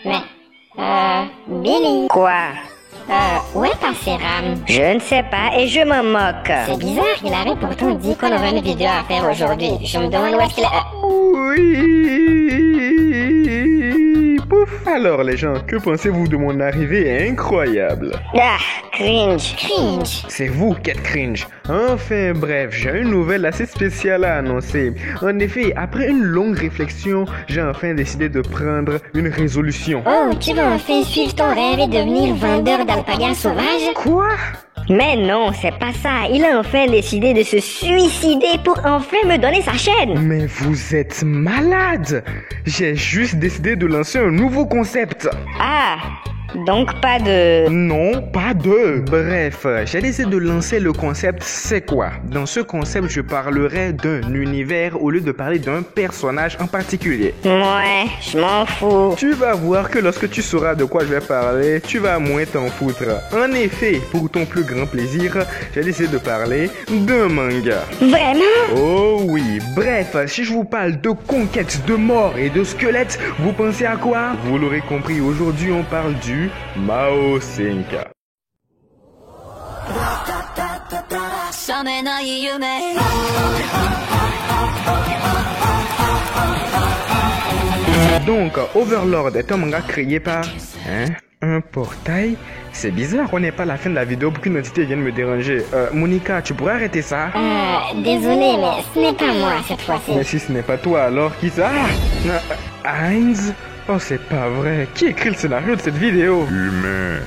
Mais, Billy. Quoi? Où est ta sérum? Je ne sais pas et je m'en moque. C'est bizarre, il avait pourtant dit qu'on aurait une vidéo à faire aujourd'hui. Je me demande où est-ce qu'il est. Oui. Pouf. Alors les gens, que pensez-vous de mon arrivée incroyable? Ah, cringe. Cringe. C'est vous qui êtes cringe. Enfin bref, j'ai une nouvelle assez spéciale à annoncer. En effet, après une longue réflexion, j'ai enfin décidé de prendre une résolution. Oh, tu vas enfin suivre ton rêve et devenir vendeur d'alpagas sauvages? Quoi? Mais non, c'est pas ça. Il a enfin décidé de se suicider pour enfin me donner sa chaîne. Mais vous êtes malade! J'ai juste décidé de lancer un nouveau concept. Ah, donc pas de... Non, pas de. Bref, j'ai décidé de lancer le concept C'est quoi? Dans ce concept, je parlerai d'un univers au lieu de parler d'un personnage en particulier. Ouais, je m'en fous. Tu vas voir que lorsque tu sauras de quoi je vais parler, tu vas moins t'en foutre. En effet, pour ton plus grand plaisir, j'ai décidé de parler d'un manga. Vraiment? Oh oui, bref, si je vous parle de conquête, de mort et de squelettes, vous pensez à quoi? Vous l'aurez compris, aujourd'hui on parle du Mao Senka. Donc, Overlord est un manga créé par... un portail? C'est bizarre, on n'est pas à la fin de la vidéo pour qu'une entité vienne me déranger. Monica, tu pourrais arrêter ça? Désolé, mais ce n'est pas moi cette fois-ci. Mais si ce n'est pas toi, alors qui ça? Heinz? Oh, c'est pas vrai. Qui écrit le scénario de cette vidéo? Humain.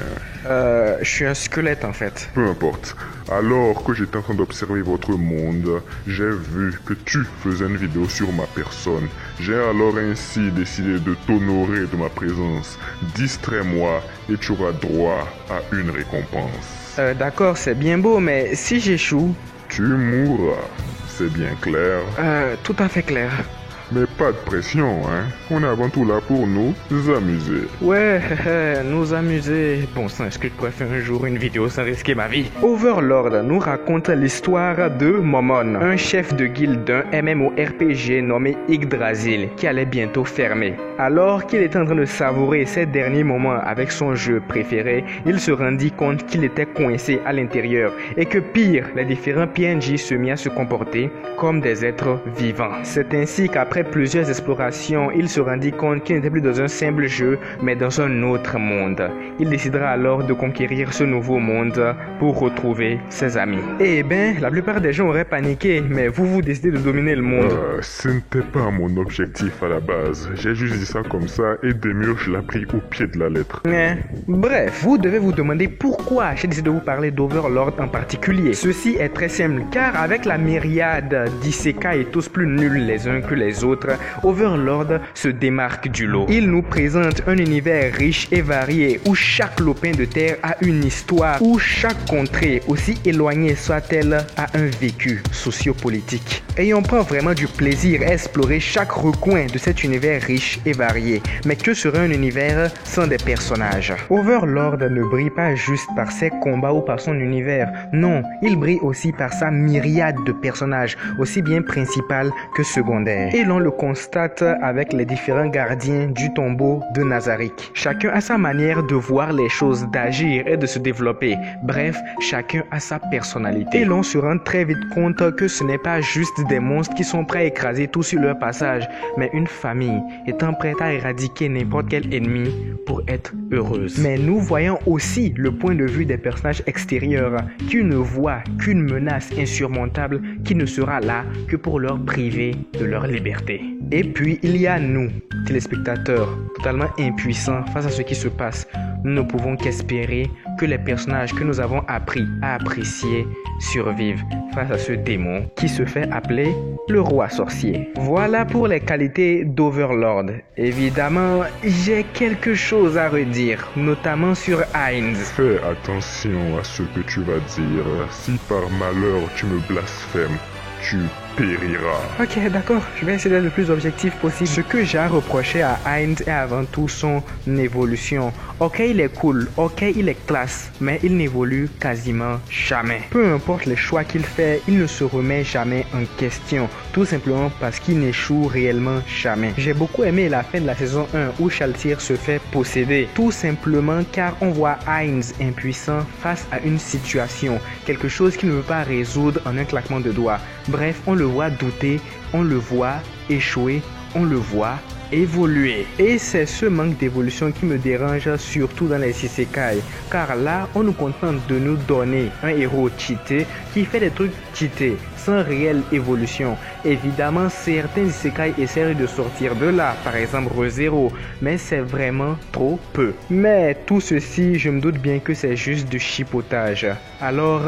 Je suis un squelette en fait. Peu importe. Alors que j'étais en train d'observer votre monde, j'ai vu que tu faisais une vidéo sur ma personne. J'ai alors ainsi décidé de t'honorer de ma présence. Distrais-moi et tu auras droit à une récompense. D'accord, c'est bien beau, mais si j'échoue... Tu mourras. C'est bien clair? Tout à fait clair. Mais pas de pression, hein. On est avant tout là pour nous amuser. Ouais, nous amuser. Bon sang, est-ce que je pourrais faire un jour une vidéo sans risquer ma vie? Overlord nous raconte l'histoire de Momon, un chef de guilde d'un MMORPG nommé Yggdrasil, qui allait bientôt fermer. Alors qu'il était en train de savourer ses derniers moments avec son jeu préféré, il se rendit compte qu'il était coincé à l'intérieur et que pire, les différents PNJ se mirent à se comporter comme des êtres vivants. C'est ainsi qu'après plusieurs explorations, il se rendit compte qu'il n'était plus dans un simple jeu, mais dans un autre monde. Il décidera alors de conquérir ce nouveau monde pour retrouver ses amis. Eh ben, la plupart des gens auraient paniqué, mais vous décidez de dominer le monde. Ce n'était pas mon objectif à la base. J'ai juste dit ça comme ça et Demiurge l'a pris au pied de la lettre. Bref, vous devez vous demander pourquoi j'ai décidé de vous parler d'Overlord en particulier. Ceci est très simple, car avec la myriade d'isekai tous plus nuls les uns que les autres, Overlord se démarque du lot. Il nous présente un univers riche et varié où chaque lopin de terre a une histoire, où chaque contrée, aussi éloignée soit-elle, a un vécu sociopolitique. Et on prend vraiment du plaisir à explorer chaque recoin de cet univers riche et varié. Mais que serait un univers sans des personnages? Overlord ne brille pas juste par ses combats ou par son univers. Non, il brille aussi par sa myriade de personnages, aussi bien principal que secondaire. Et l'on le constate avec les différents gardiens du tombeau de Nazarick. Chacun a sa manière de voir les choses, d'agir et de se développer. Bref, chacun a sa personnalité. Et l'on se rend très vite compte que ce n'est pas juste des monstres qui sont prêts à écraser tout sur leur passage, mais une famille étant prête à éradiquer n'importe quel ennemi pour être heureuse. Mais nous voyons aussi le point de vue des personnages extérieurs qui ne voient qu'une menace insurmontable qui ne sera là que pour leur priver de leur liberté. Et puis il y a nous, téléspectateurs, totalement impuissants face à ce qui se passe. Nous ne pouvons qu'espérer que les personnages que nous avons appris à apprécier survivent face à ce démon qui se fait appeler le roi sorcier. Voilà pour les qualités d'Overlord. Évidemment, j'ai quelque chose à redire, notamment sur Heinz. Fais attention à ce que tu vas dire. Si par malheur tu me blasphèmes, tu périra. Ok, d'accord, je vais essayer d'être le plus objectif possible. Ce que j'ai à reprocher à Heinz est avant tout son évolution. Ok, il est cool, ok, il est classe, mais il n'évolue quasiment jamais. Peu importe les choix qu'il fait, il ne se remet jamais en question, tout simplement parce qu'il n'échoue réellement jamais. J'ai beaucoup aimé la fin de la saison 1 où Shaltir se fait posséder, tout simplement car on voit Heinz impuissant face à une situation, quelque chose qu'il ne veut pas résoudre en un claquement de doigts. Bref, on le voit douter, on le voit échouer, on le voit évoluer. Et c'est ce manque d'évolution qui me dérange surtout dans les isekai, car là on nous contente de nous donner un héros cheaté qui fait des trucs cheatés sans réelle évolution. Évidemment certains isekai essaient de sortir de là, par exemple Re:Zero, mais c'est vraiment trop peu. Mais tout ceci, je me doute bien que c'est juste du chipotage. Alors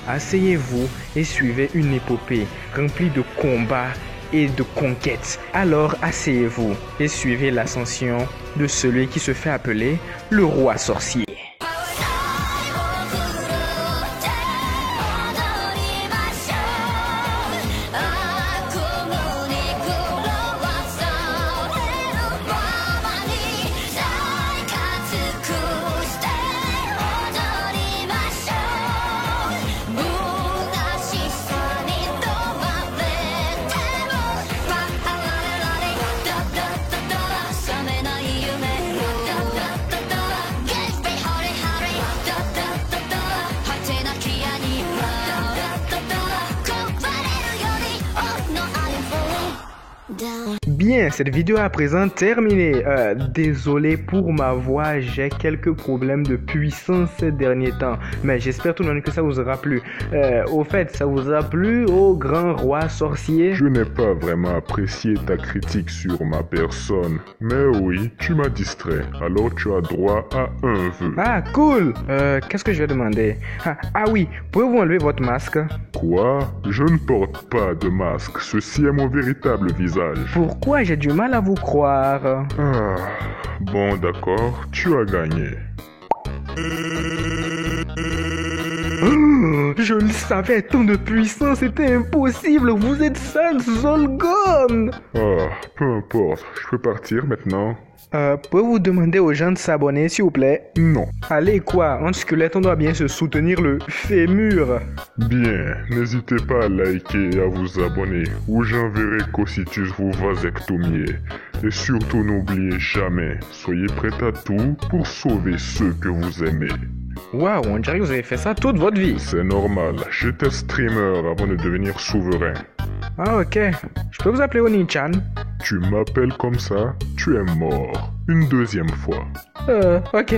asseyez-vous et suivez une épopée remplie de combats et de conquête. Alors asseyez-vous et suivez l'ascension de celui qui se fait appeler le roi sorcier. Bien, cette vidéo à présent terminée. Désolé pour ma voix, j'ai quelques problèmes de puissance ces derniers temps. Mais j'espère tout de même que ça vous aura plu. Au fait, ça vous a plu, ô grand roi sorcier? Je n'ai pas vraiment apprécié ta critique sur ma personne. Mais oui, tu m'as distrait. Alors tu as droit à un vœu. Ah, cool! Qu'est-ce que je vais demander? Ah oui, pouvez-vous enlever votre masque? Quoi? Je ne porte pas de masque. Ceci est mon véritable visage. Pourquoi j'ai du mal à vous croire? Ah, bon d'accord, tu as gagné. Je le savais, tant de puissance, c'était impossible. Vous êtes sale Zolgon. Ah, peu importe, je peux partir maintenant. Pouvez-vous demander aux gens de s'abonner, s'il vous plaît? Non. Allez, quoi? En squelette, on doit bien se soutenir le fémur. Bien, n'hésitez pas à liker et à vous abonner, ou j'enverrai Cocytus vous vasectomier. Et surtout, n'oubliez jamais, soyez prêts à tout pour sauver ceux que vous aimez. Waouh, on dirait que vous avez fait ça toute votre vie. C'est normal, j'étais streamer avant de devenir souverain. Ah, ok. Je peux vous appeler Oni-chan? Tu m'appelles comme ça, tu es mort. Une deuxième fois. Ok.